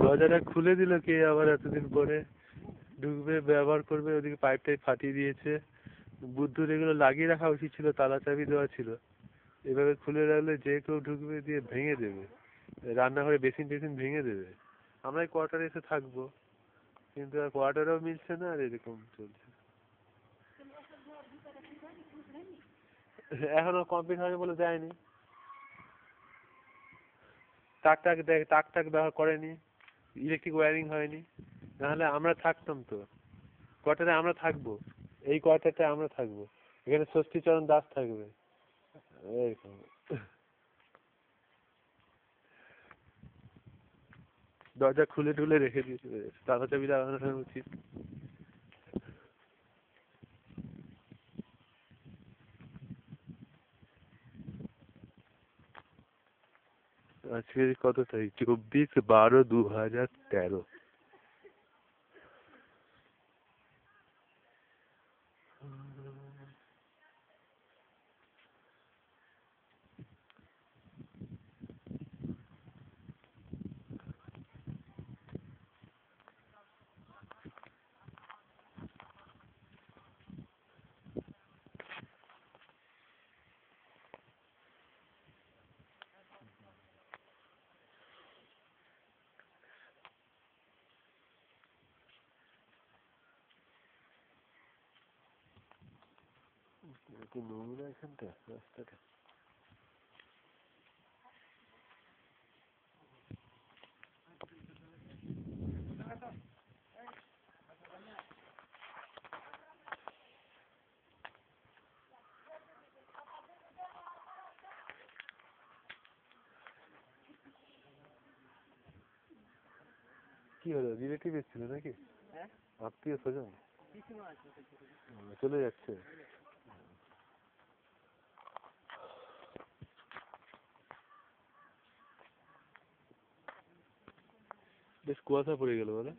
দরজাটা খুলে দিল কে আবার এতদিন পরে? ঢুকবে, ব্যবহার করবে, ওদিকে পাইপটাই ফাটিয়ে দিয়েছে। বুদ্ধুর এগুলো লাগিয়ে রাখা উচিত ছিল, তালা চাবি দেওয়া ছিল। এভাবে খুলে রাখলে যে কেউ ঢুকবে, দিয়ে ভেঙে দেবে, রান্নাঘরে বেসিন টেসিন ভেঙে দেবে। আমরা এই কোয়ার্টারে এসে থাকবো, কিন্তু আর কোয়ার্টারেও মিলছে না, আর এরকম চলছে। এখনো কমপ্লিট হয়নি বলে দেয়নি। তাক টাক ব্যবহার করেনি, ইলেকট্রিক ওয়্যারিং হয়নি। নাহলে আমরা থাকতাম তো, কোয়ার্টারে আমরা থাকবো, এই কোয়ার্টারটায় আমরা থাকবো। এখানে ষষ্ঠীচরণ দাস থাকবে এরকম। দরজা খুলে টুলে রেখে দিয়েছে, তালা চাবি লাগানো উচিত। আজকে কত তারিখ? 24/12/2013। কি নোংরা এখানটা, রাস্তাটা। কি হলো, রিলেটিভ এসেছিল নাকি? আত্মীয় স্বজন চলে যাচ্ছে। বেশ কুয়াশা পড়ে গেল বলে।